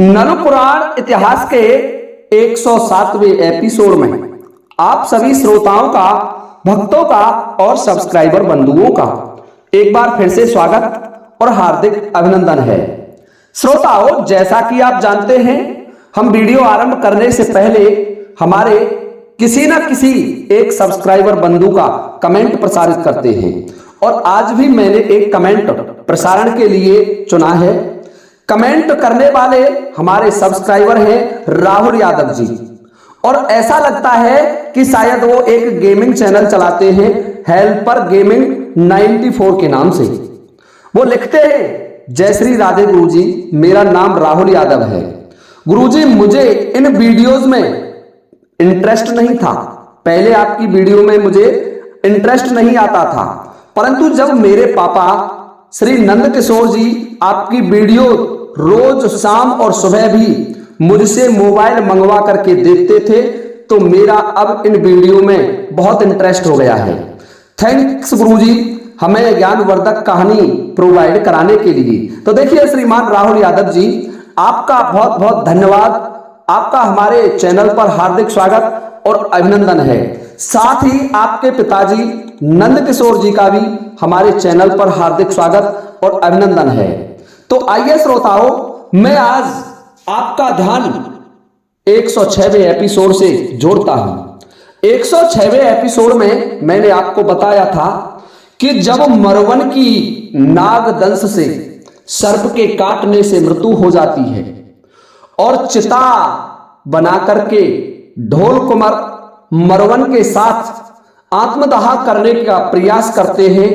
नल पुराण इतिहास के 107वें एपिसोड में आप सभी श्रोताओं का, भक्तों का और सब्सक्राइबर बंधुओं का एक बार फिर से स्वागत और हार्दिक अभिनंदन है। श्रोताओं, जैसा कि आप जानते हैं, हम वीडियो आरंभ करने से पहले हमारे किसी न किसी एक सब्सक्राइबर बंधु का कमेंट प्रसारित करते हैं और आज भी मैंने एक कमेंट प्रसारण के लिए चुना है। कमेंट करने वाले हमारे सब्सक्राइबर हैं राहुल यादव जी, और ऐसा लगता है कि शायद वो एक गेमिंग चैनल चलाते हैं, हेल्पर गेमिंग 94 के नाम से। वो लिखते हैं, जय श्री राधे गुरुजी, मेरा नाम राहुल यादव है। गुरुजी, मुझे इन वीडियोस में इंटरेस्ट नहीं था। पहले आपकी वीडियो में मुझे इंटरेस्ट नहीं आता था, परंतु जब मेरे पापा श्री नंद किशोर जी आपकी वीडियो रोज शाम और सुबह भी मुझसे मोबाइल मंगवा करके देखते थे, तो मेरा अब इन वीडियो में बहुत इंटरेस्ट हो गया है। थैंक्स गुरुजी, हमें ज्ञानवर्धक कहानी प्रोवाइड कराने के लिए। तो देखिए श्रीमान राहुल यादव जी, आपका बहुत बहुत धन्यवाद। आपका हमारे चैनल पर हार्दिक स्वागत और अभिनंदन है। साथ ही आपके पिताजी नंद किशोर जी का भी हमारे चैनल पर हार्दिक स्वागत और अभिनंदन है। तो आइए श्रोताओं, मैं आज आपका ध्यान 106वें एपिसोड से जोड़ता हूं। 106वें एपिसोड में मैंने आपको बताया था कि जब मरवन की नागदंश से, सर्प के काटने से मृत्यु हो जाती है और चिता बना करके ढोल कुंवर मरवन के साथ आत्मदाह करने का प्रयास करते हैं,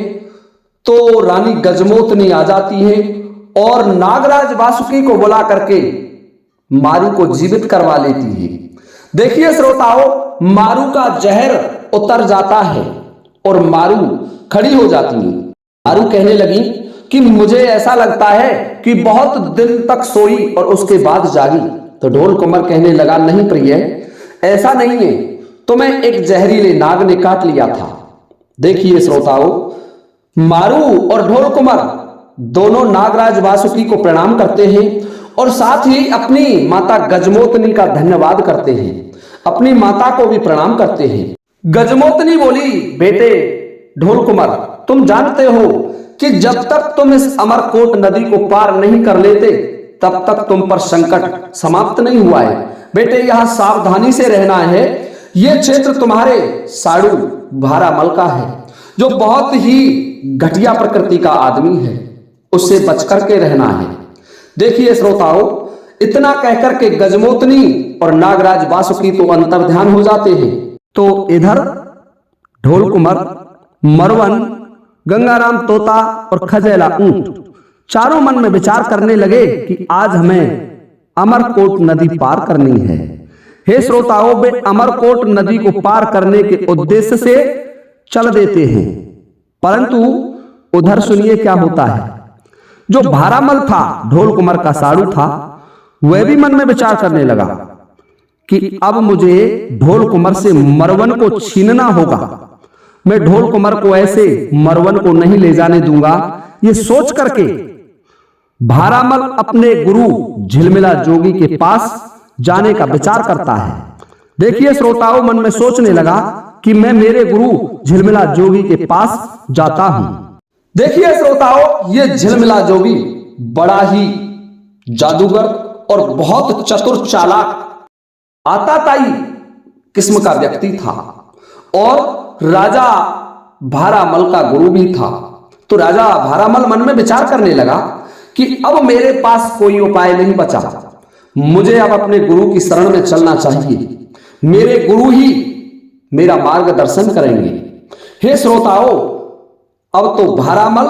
तो रानी गजमोतनी आ जाती है और नागराज वासुकी को बुला करके मारू को जीवित करवा लेती है। देखिए श्रोताओं, मारू का जहर उतर जाता है और मारू खड़ी हो जाती है। मारू कहने लगी कि मुझे ऐसा लगता है कि बहुत दिन तक सोई और उसके बाद जागी। तो ढोल कुंवर कहने लगा, नहीं प्रिय, ऐसा नहीं है, तो मैं एक जहरीले नाग ने काट लिया था। देखिए श्रोताओं, मारू और ढोल कुंवर दोनों नागराज वासुकी को प्रणाम करते हैं और साथ ही अपनी माता गजमोतनी का धन्यवाद करते हैं, अपनी माता को भी प्रणाम करते हैं। गजमोतनी बोली, बेटे ढोल कुंवर, तुम जानते हो कि जब तक तुम इस अमरकोट नदी को पार नहीं कर लेते, तब तक तुम पर संकट समाप्त नहीं हुआ है। बेटे, यहां सावधानी से रहना है। यह क्षेत्र तुम्हारे साड़ू भारामल का है, जो बहुत ही घटिया प्रकृति का आदमी है, उससे बच करके रहना है। देखिए श्रोताओं, इतना कहकर के गजमोतनी और नागराज वासुकी तो अंतर्ध्यान हो जाते हैं। तो इधर ढोल कुंवर, मरवन, गंगाराम तोता और खजेला ऊंट चारों मन में विचार करने लगे कि आज हमें अमरकोट नदी पार करनी है। हे श्रोताओं, वे अमरकोट नदी को पार करने के उद्देश्य से चल देते हैं, परंतु उधर सुनिए क्या होता है। जो भारामल था, ढोल कुंवर का साड़ू था, वह भी मन में विचार करने लगा कि अब मुझे ढोल कुंवर से मरवन को छीनना होगा। मैं ढोल कुंवर को ऐसे मरवन को नहीं ले जाने दूंगा। ये सोच करके भारामल अपने गुरु झिलमिला जोगी के पास जाने का विचार करता है। देखिए श्रोताओं, मन में सोचने लगा कि मैं मेरे गुरु झिलमिला जोगी के पास जाता हूं। देखिए श्रोताओं, ये झिलमिला जोगी बड़ा ही जादूगर और बहुत चतुर चालाक आताताई किस्म का व्यक्ति था और राजा भारामल का गुरु भी था। तो राजा भारामल मन में विचार करने लगा कि अब मेरे पास कोई उपाय नहीं बचा, मुझे अब अपने गुरु की शरण में चलना चाहिए। मेरे गुरु ही मेरा मार्गदर्शन करेंगे। हे श्रोताओं, अब तो भारामल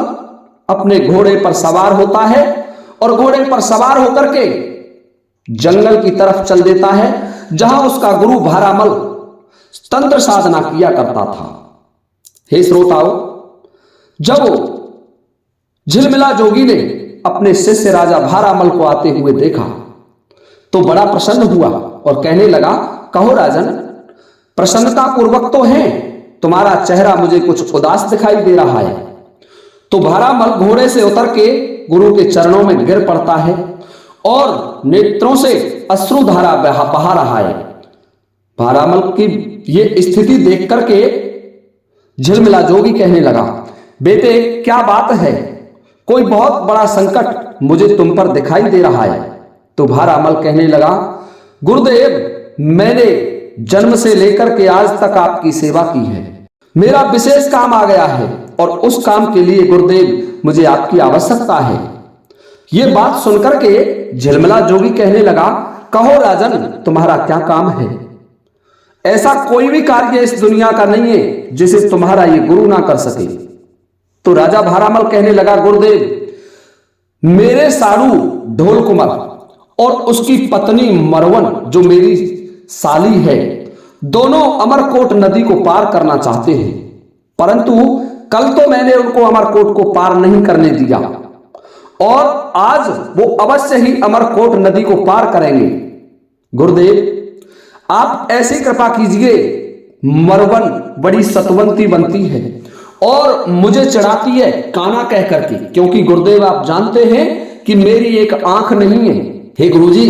अपने घोड़े पर सवार होता है और घोड़े पर सवार होकर के जंगल की तरफ चल देता है, जहां उसका गुरु भारामल तंत्र साधना किया करता था। हे श्रोताओं, जब झिलमिला जोगी ने अपने शिष्य राजा भारामल को आते हुए देखा, तो बड़ा प्रसन्न हुआ और कहने लगा, कहो राजन, प्रसन्नता पूर्वक तो है, तुम्हारा चेहरा मुझे कुछ उदास दिखाई दे रहा है। तो भारामल घोड़े से उतर के गुरु के चरणों में गिर पड़ता है और नेत्रों से अश्रुधारा बहा रहा है। भारामल की ये स्थिति देख करके झिलमिला जोगी कहने लगा, बेटे क्या बात है, कोई बहुत बड़ा संकट मुझे तुम पर दिखाई दे रहा है। तो भारामल कहने लगा, गुरुदेव मैंने जन्म से लेकर के आज तक आपकी सेवा की है, मेरा विशेष काम आ गया है और उस काम के लिए गुरुदेव मुझे आपकी आवश्यकता है। ये बात सुनकर के झिलमिला जोगी कहने लगा, कहो राजन तुम्हारा क्या काम है। ऐसा कोई भी कार्य इस दुनिया का नहीं है जिसे तुम्हारा ये गुरु ना कर सके। तो राजा भारामल कहने लगा, गुरुदेव मेरे साड़ू ढोल कुमार और उसकी पत्नी मरवन जो मेरी साली है, दोनों अमरकोट नदी को पार करना चाहते हैं, परंतु कल तो मैंने उनको अमरकोट को पार नहीं करने दिया और आज वो अवश्य ही अमरकोट नदी को पार करेंगे। गुरुदेव आप ऐसी कृपा कीजिए, मरवन बड़ी सतवंती बनती है और मुझे चढ़ाती है काना कह करके, क्योंकि गुरुदेव आप जानते हैं कि मेरी एक आंख नहीं है। हे गुरुजी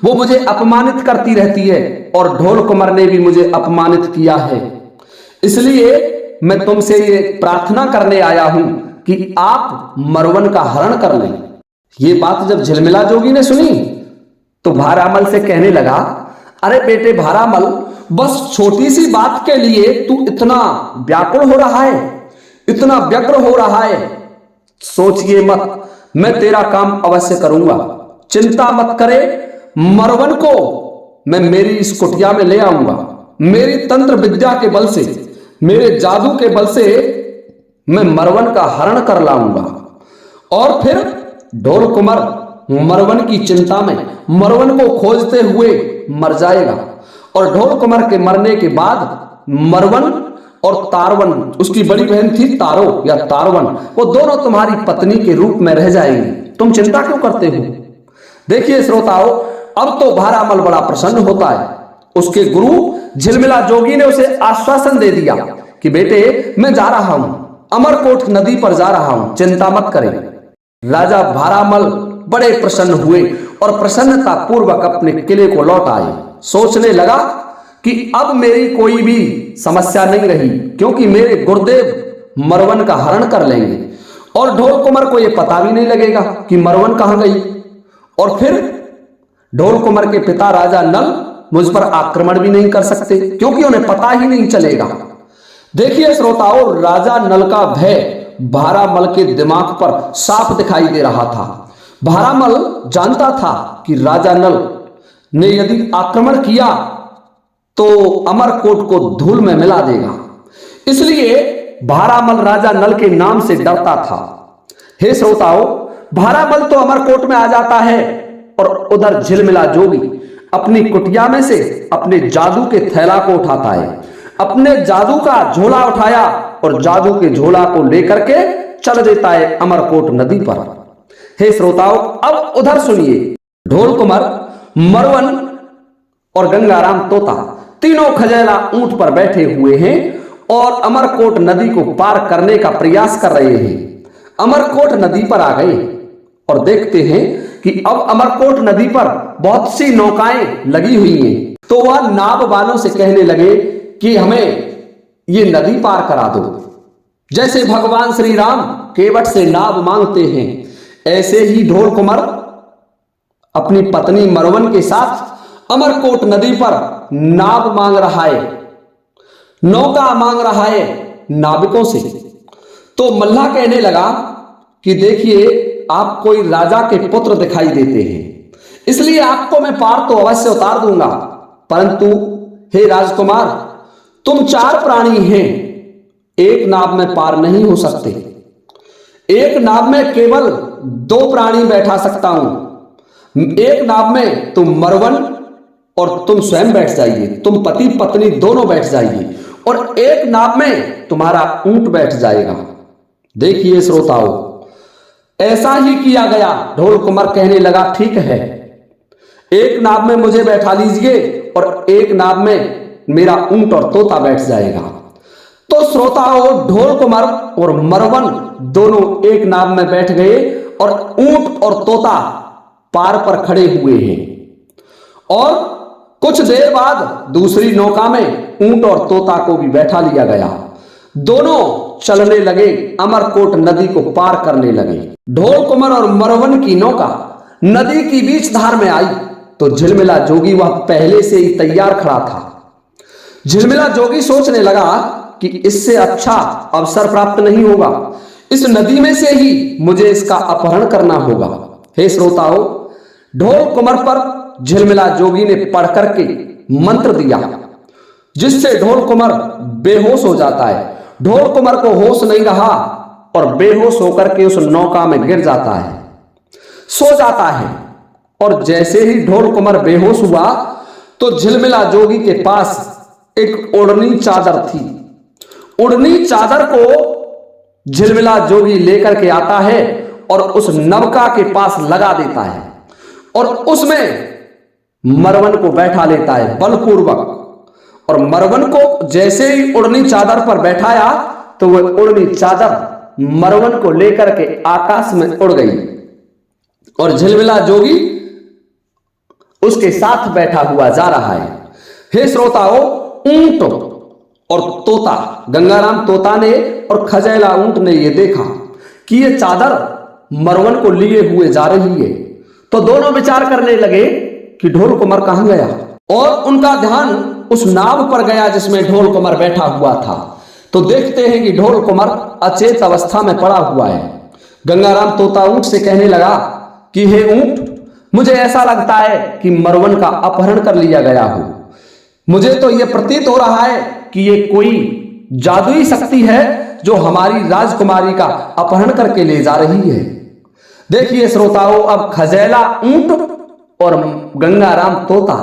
वो मुझे अपमानित करती रहती है और ढोल कुमार ने भी मुझे अपमानित किया है, इसलिए मैं तुमसे ये प्रार्थना करने आया हूं कि आप मरवन का हरण कर लें। ये बात जब झिलमिला जोगी ने सुनी तो भारामल से कहने लगा, अरे बेटे भारामल, बस छोटी सी बात के लिए तू इतना व्याकुल हो रहा है, इतना व्यग्र हो रहा है। सोचिए मत, मैं तेरा काम अवश्य करूंगा, चिंता मत करे। मरवन को मैं मेरी इस कुटिया में ले आऊंगा, मेरी तंत्र विद्या के बल से, मेरे जादू के बल से मैं मरवन का हरण कर लाऊंगा और फिर ढोल कुमार मरवन की चिंता में मरवन को खोजते हुए मर जाएगा और ढोल कुमार के मरने के बाद मरवन और तारवन, उसकी बड़ी बहन थी तारो या तारवन, वो दोनों तुम्हारी पत्नी के रूप में रह जाएंगी। तुम चिंता क्यों करते हो। देखिए श्रोताओ, अब तो भारामल बड़ा प्रसन्न होता है। उसके गुरु झिलमिला जोगी ने उसे आश्वासन दे दिया कि बेटे मैं जा रहा हूं, अमरकोट नदी पर जा रहा हूं, चिंता मत करें। राजा भारामल बड़े प्रसन्न हुए और प्रसन्नता पूर्वक अपने किले को लौट आए। सोचने लगा कि अब मेरी कोई भी समस्या नहीं रही, क्योंकि मेरे गुरुदेव मरवन का हरण कर लेंगे और ढोल कुमार को यह पता भी नहीं लगेगा कि मरवन कहां गई। और फिर ढोल कुमार के पिता राजा नल मुझ पर आक्रमण भी नहीं कर सकते, क्योंकि उन्हें पता ही नहीं चलेगा। देखिए श्रोताओं, राजा नल का भय भारामल के दिमाग पर साफ दिखाई दे रहा था। भारामल जानता था कि राजा नल ने यदि आक्रमण किया तो अमरकोट को धूल में मिला देगा, इसलिए भारामल राजा नल के नाम से डरता था। हे श्रोताओं, भारामल तो अमरकोट में आ जाता है और उधर झिलमिला जोगी अपनी कुटिया में से अपने जादू के थैला को उठाता है, अपने जादू का झोला उठाया और जादू के झोला को लेकर के चल देता है अमरकोट नदी पर। हे श्रोताओं, अब उधर सुनिए, ढोल कुमार, मरवन और गंगाराम तोता तीनों खजेला ऊंट पर बैठे हुए हैं और अमरकोट नदी को पार करने का प्रयास कर रहे हैं। अमरकोट नदी पर आ गए और देखते हैं कि अब अमरकोट नदी पर बहुत सी नौकाएं लगी हुई हैं। तो वह नाव वालों से कहने लगे कि हमें ये नदी पार करा दो। जैसे भगवान श्री राम केवट से नाव मांगते हैं, ऐसे ही ढोल कुमार अपनी पत्नी मरवन के साथ अमरकोट नदी पर नाव मांग रहा है, नौका मांग रहा है नाविकों से। तो मल्लाह कहने लगा कि देखिए, आप कोई राजा के पुत्र दिखाई देते हैं, इसलिए आपको मैं पार तो अवश्य उतार दूंगा, परंतु हे राजकुमार, तुम 4 प्राणी हैं, एक नाव में पार नहीं हो सकते। एक नाव में केवल 2 प्राणी बैठा सकता हूं। एक नाव में तुम मरवन और तुम स्वयं बैठ जाइए, तुम पति पत्नी दोनों बैठ जाइए, और एक नाव में तुम्हारा ऊंट बैठ जाएगा। देखिए श्रोताओं, ऐसा ही किया गया। ढोल कुमार कहने लगा, ठीक है, एक नाव में मुझे बैठा लीजिए और एक नाव में मेरा ऊंट और तोता बैठ जाएगा। तो श्रोताओं, ढोल कुमार और मरवन दोनों एक नाव में बैठ गए और ऊंट और तोता पार पर खड़े हुए हैं और कुछ देर बाद दूसरी नौका में ऊंट और तोता को भी बैठा लिया गया। दोनों चलने लगे, अमरकोट नदी को पार करने लगे। ढोल कुंवर और मरवन की नौका नदी की बीच धार में आई तो झिलमिला जोगी वह पहले से ही तैयार खड़ा था। झिलमिला जोगी सोचने लगा कि इससे अच्छा अवसर प्राप्त नहीं होगा, इस नदी में से ही मुझे इसका अपहरण करना होगा। हे श्रोताओं, ढोल कुंवर पर झिलमिला जोगी ने पढ़ करके मंत्र दिया जिससे ढोल कुंवर बेहोश हो जाता है। ढोल कुंवर को होश नहीं रहा और बेहोश होकर के उस नौका में गिर जाता है, सो जाता है। और जैसे ही ढोल कुंवर बेहोश हुआ तो झिलमिला जोगी के पास एक ओढ़नी चादर थी। ओढ़नी चादर को झिलमिला जोगी लेकर के आता है और उस नवका के पास लगा देता है और उसमें मरवन को बैठा लेता है बलपूर्वक। और मरवन को जैसे ही ओढ़नी चादर पर बैठाया तो वह ओढ़नी चादर मरवन को लेकर के आकाश में उड़ गई और झिलमिला जोगी उसके साथ बैठा हुआ जा रहा है। हे श्रोताओं, ऊंट और तोता, गंगाराम तोता ने और खजैला ऊंट ने यह देखा कि यह चादर मरवन को लिए हुए जा रही है तो दोनों विचार करने लगे कि ढोल कुंवर कहां गया। और उनका ध्यान उस नाव पर गया जिसमें ढोल कुंवर बैठा हुआ था तो देखते हैं कि ढोल कुंवर अचेत अवस्था में पड़ा हुआ है। गंगाराम तोता ऊंट से कहने लगा कि हे ऊंट, मुझे ऐसा लगता है कि मरवन का अपहरण कर लिया गया हो। मुझे तो यह प्रतीत हो रहा है कि यह कोई जादुई शक्ति है जो हमारी राजकुमारी का अपहरण करके ले जा रही है। देखिए श्रोताओं, अब खजैला ऊंट और गंगाराम तोता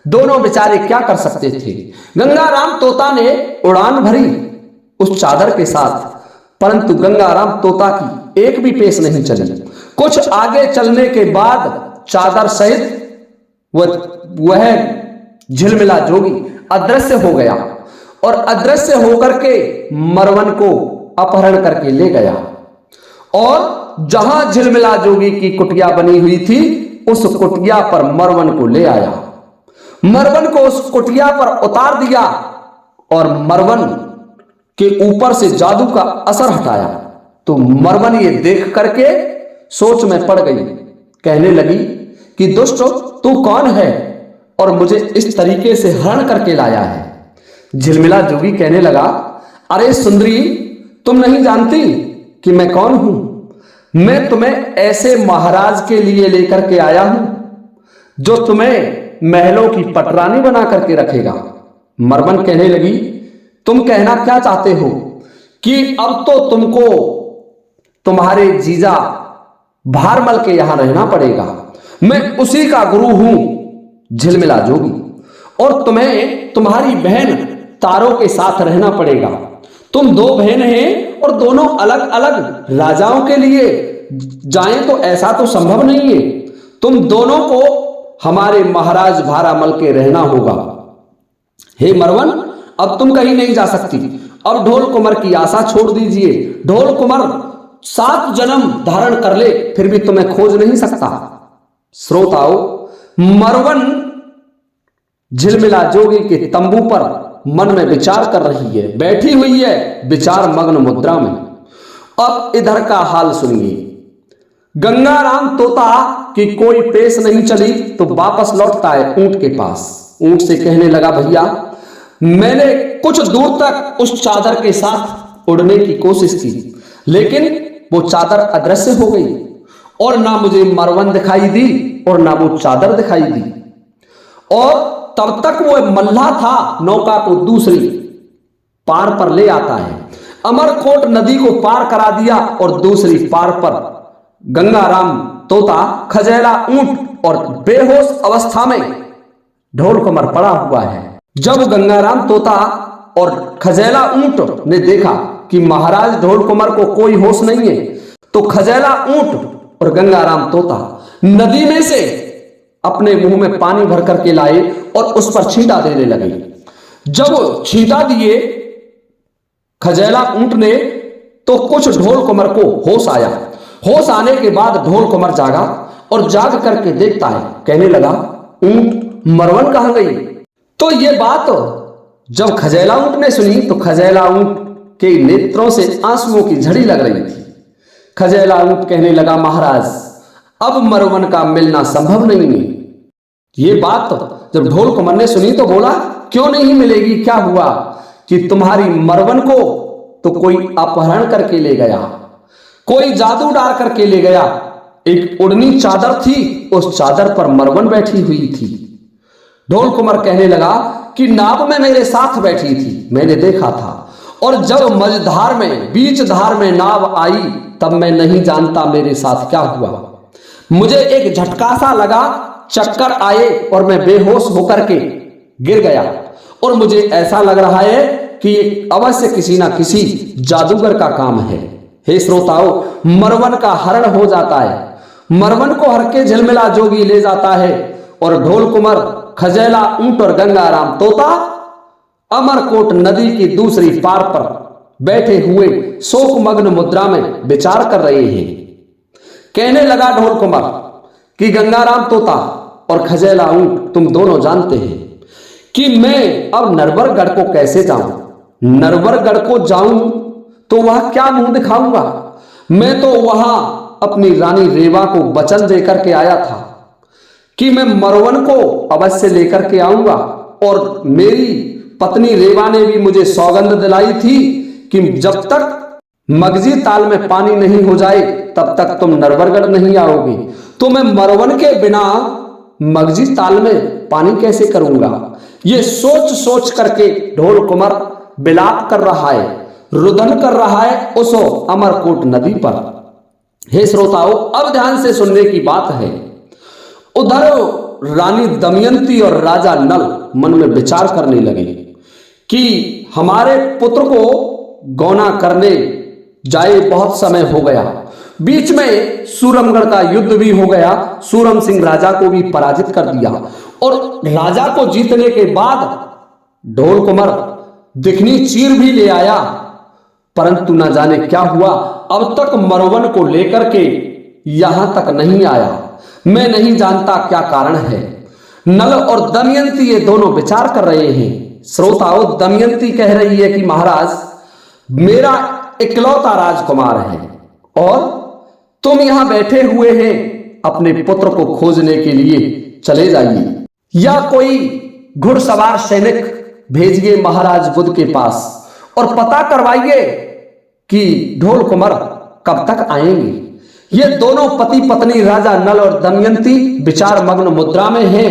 दोनों बेचारे क्या कर सकते थे। गंगाराम तोता ने उड़ान भरी उस चादर के साथ, परंतु गंगाराम तोता की एक भी पेश नहीं चली। कुछ आगे चलने के बाद चादर सहित वह झिलमिला जोगी अदृश्य हो गया और अदृश्य होकर के मरवन को अपहरण करके ले गया। और जहां झिलमिला जोगी की कुटिया बनी हुई थी उस कुटिया पर मरवन को ले आया। मरवन को उस कुटिया पर उतार दिया और मरवन के ऊपर से जादू का असर हटाया तो मरवन ये देख करके सोच में पड़ गई। कहने लगी कि दुष्ट, तू कौन है और मुझे इस तरीके से हरण करके लाया है। झिलमिला जोगी कहने लगा, अरे सुंदरी, तुम नहीं जानती कि मैं कौन हूं। मैं तुम्हें ऐसे महाराज के लिए लेकर के आया हूं जो तुम्हें महलों की पटरानी बना करके रखेगा। मरवन कहने लगी, तुम कहना क्या चाहते हो कि अब तो तुमको तुम्हारे जीजा भारमल के यहां रहना पड़ेगा। मैं उसी का गुरु हूं झिलमिला जोगी और तुम्हें तुम्हारी बहन तारों के साथ रहना पड़ेगा। तुम दो बहन हैं और दोनों अलग अलग राजाओं के लिए जाएं तो ऐसा तो संभव नहीं है। तुम दोनों को हमारे महाराज भारामल के रहना होगा। हे मरवन, अब तुम कहीं नहीं जा सकती। अब ढोल कुंवर की आशा छोड़ दीजिए। ढोल कुंवर 7 जन्म धारण कर ले फिर भी तुम्हें खोज नहीं सकता। श्रोताओं, मरवन झिलमिला जोगी के तंबू पर मन में विचार कर रही है, बैठी हुई है विचार मग्न मुद्रा में। अब इधर का हाल सुनिए। गंगाराम तोता की कोई पेश नहीं चली तो वापस लौटता है ऊंट के पास। ऊंट से कहने लगा, भैया, मैंने कुछ दूर तक उस चादर के साथ उड़ने की कोशिश की लेकिन वो चादर अदृश्य हो गई और ना मुझे मरवन दिखाई दी और ना वो चादर दिखाई दी। और तब तक वो मल्लाह था नौका को दूसरी पार पर ले आता है। अमरकोट नदी को पार करा दिया और दूसरी पार पर गंगाराम तोता, खजैला ऊंट और बेहोश अवस्था में ढोल कुंवर पड़ा हुआ है। जब गंगाराम तोता और खजैला ऊंट ने देखा कि महाराज ढोल कुंवर को कोई होश नहीं है तो खजैला ऊंट और गंगाराम तोता नदी में से अपने मुंह में पानी भर करके लाए और उस पर छींटा देने लगे। जब छींटा दिए खजैला ऊंट ने तो कुछ ढोल कुंवर को होश आया। होश आने के बाद ढोल कुंवर जागा और जाग करके देखता है। कहने लगा, ऊंट मरवन कहां गई? तो ये बात जब खजैला ऊंट ने सुनी तो खजैला ऊंट के नेत्रों से आंसुओं की झड़ी लग रही थी। खजैला ऊंट कहने लगा, महाराज अब मरवन का मिलना संभव नहीं है। ये बात जब ढोल कुंवर ने सुनी तो बोला, क्यों नहीं मिलेगी? क्या हुआ कि तुम्हारी मरवन को तो कोई अपहरण करके ले गया, कोई जादू डाल करके ले गया। एक उड़नी चादर थी, उस चादर पर मरवन बैठी हुई थी। ढोल कुंवर कहने लगा कि नाव में मेरे साथ बैठी थी, मैंने देखा था, और जब मझधार में बीच धार में नाव आई तब मैं नहीं जानता मेरे साथ क्या हुआ। मुझे एक झटका सा लगा, चक्कर आए और मैं बेहोश होकर के गिर गया, और मुझे ऐसा लग रहा है कि ये अवश्य किसी ना किसी जादूगर का काम है। हे श्रोताओं, मरवन का हरण हो जाता है, मरवन को हर के झिलमिला जोगी ले जाता है, और ढोल कुंवर, खजैला ऊंट और गंगाराम तोता अमरकोट नदी की दूसरी पार पर बैठे हुए शोकमग्न मुद्रा में विचार कर रहे हैं। कहने लगा ढोल कुंवर कि गंगाराम तोता और खजैला ऊंट, तुम दोनों जानते हैं कि मैं अब नरवरगढ़ को कैसे जाऊं। नरवरगढ़ को जाऊं तो वह क्या मुंह दिखाऊंगा? मैं तो वहां अपनी रानी रेवा को वचन देकर के आया था कि मैं मरवन को अवश्य लेकर के आऊंगा, और मेरी पत्नी रेवा ने भी मुझे सौगंध दिलाई थी कि जब तक मगजी ताल में पानी नहीं हो जाए तब तक तुम नरवरगढ़ नहीं आओगे। तो मैं मरवन के बिना मगजी ताल में पानी कैसे करूंगा? ये सोच सोच करके ढोल कुंवर विलाप कर रहा है, रुदन कर रहा है उस अमरकोट नदी पर। हे श्रोताओं, अब ध्यान से सुनने की बात है। उधर रानी दमयंती और राजा नल मन में विचार करने लगे कि हमारे पुत्र को गौना करने जाए बहुत समय हो गया। बीच में सूरमगढ़ का युद्ध भी हो गया, सूरम सिंह राजा को भी पराजित कर दिया, और राजा को जीतने के बाद ढोल कुंवर दिखनी चीर भी ले आया, परंतु ना जाने क्या हुआ, अब तक मरवन को लेकर के यहां तक नहीं आया। मैं नहीं जानता क्या कारण है। नल और दमयंती ये दोनों विचार कर रहे हैं। श्रोताओं, दमयंती कह रही है कि महाराज मेरा इकलौता राजकुमार है और तुम यहां बैठे हुए हैं, अपने पुत्र को खोजने के लिए चले जाइए, या कोई घुड़सवार सैनिक भेजिए महाराज बुध के पास और पता करवाइए कि ढोल कुंवर कब तक आएंगे। ये दोनों पति पत्नी राजा नल और दमयंती विचार मग्न मुद्रा में हैं,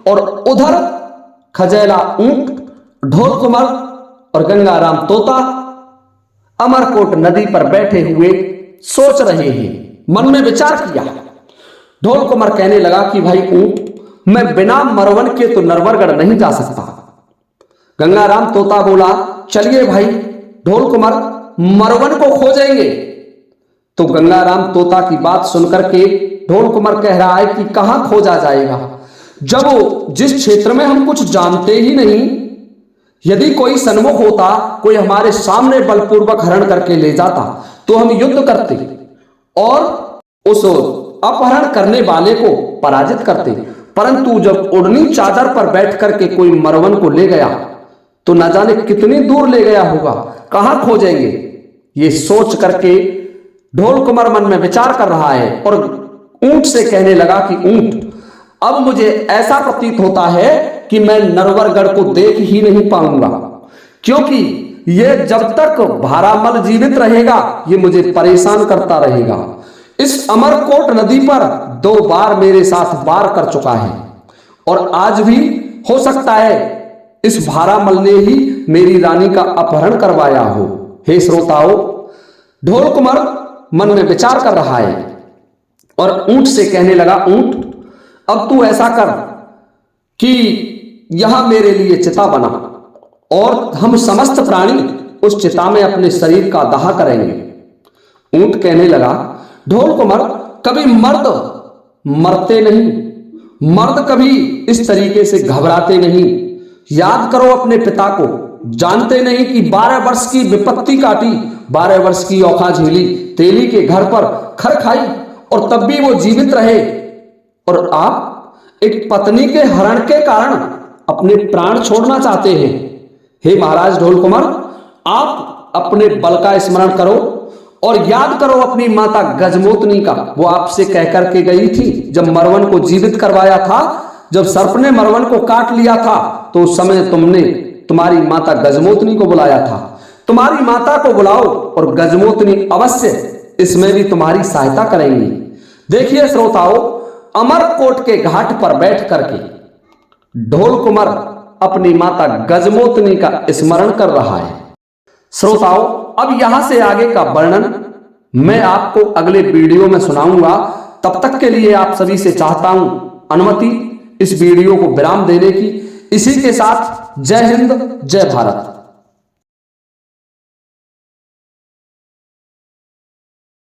और उधर खजैला ऊंट, ढोल कुंवर और गंगाराम तोता अमरकोट नदी पर बैठे हुए सोच रहे हैं। मन में विचार किया। ढोल कुंवर कहने लगा कि भाई ऊंट, मैं बिना मरवन के तो नरवरगढ़ नहीं जा सकता। गंगाराम तोता बोला, चलिए भाई ढोल कुंवर, मरवन को खोजेंगे। तो गंगाराम तोता की बात सुनकर के ढोल कुंवर कह रहा है कि कहां खोजा जाएगा, जब जिस क्षेत्र में हम कुछ जानते ही नहीं, यदि कोई सन्मुख होता, कोई हमारे सामने बलपूर्वक हरण करके ले जाता तो हम युद्ध करते और उस अपहरण करने वाले को पराजित करते, परंतु जब उड़नी चादर पर बैठ करके कोई मरवन को ले गया तो न जाने कितनी दूर ले गया होगा, कहां खोजेंगे। ये सोच करके ढोल कुंवर मन में विचार कर रहा है और ऊंट से कहने लगा कि ऊंट, अब मुझे ऐसा प्रतीत होता है कि मैं नरवरगढ़ को देख ही नहीं पाऊंगा, क्योंकि यह जब तक भारामल जीवित रहेगा ये मुझे परेशान करता रहेगा। इस अमरकोट नदी पर 2 बार मेरे साथ वार कर चुका है और आज भी हो सकता है इस भारामल ने ही मेरी रानी का अपहरण करवाया हो। हे श्रोताओं, ढोल कुंवर मन में विचार कर रहा है और ऊंट से कहने लगा, ऊंट, अब तू ऐसा कर कि यहां मेरे लिए चिता बना और हम समस्त प्राणी उस चिता में अपने शरीर का दाह करेंगे। ऊंट कहने लगा, ढोल कुंवर, कभी मर्द मरते नहीं, मर्द कभी इस तरीके से घबराते नहीं। याद करो अपने पिता को, जानते नहीं कि 12 वर्ष की विपत्ति काटी, 12 वर्ष की औखा झेली, तेली के घर पर खर खाई और तब भी वो जीवित रहे। और आप एक पत्नी के हरण के कारण अपने प्राण छोड़ना चाहते हैं। हे महाराज ढोल कुमार, आप अपने बल का स्मरण करो और याद करो अपनी माता गजमोतनी का। वो आपसे कह करके गई थी, जब मरवन को जीवित करवाया था, जब सर्प ने मरवन को काट लिया था, तो उस समय तुमने तुम्हारी माता गजमोतनी को बुलाया था। तुम्हारी माता को बुलाओ और गजमोतनी अवश्य इसमें भी तुम्हारी सहायता करेंगी। देखिए श्रोताओं, अमरकोट के घाट पर बैठ करके ढोल कुमार अपनी माता गजमोतनी का स्मरण कर रहा है। श्रोताओं, अब यहां से आगे का वर्णन मैं आपको अगले वीडियो में सुनाऊंगा। तब तक के लिए आप सभी से चाहता हूं अनुमति इस वीडियो को विराम देने की। इसी के साथ जय हिंद, जय भारत।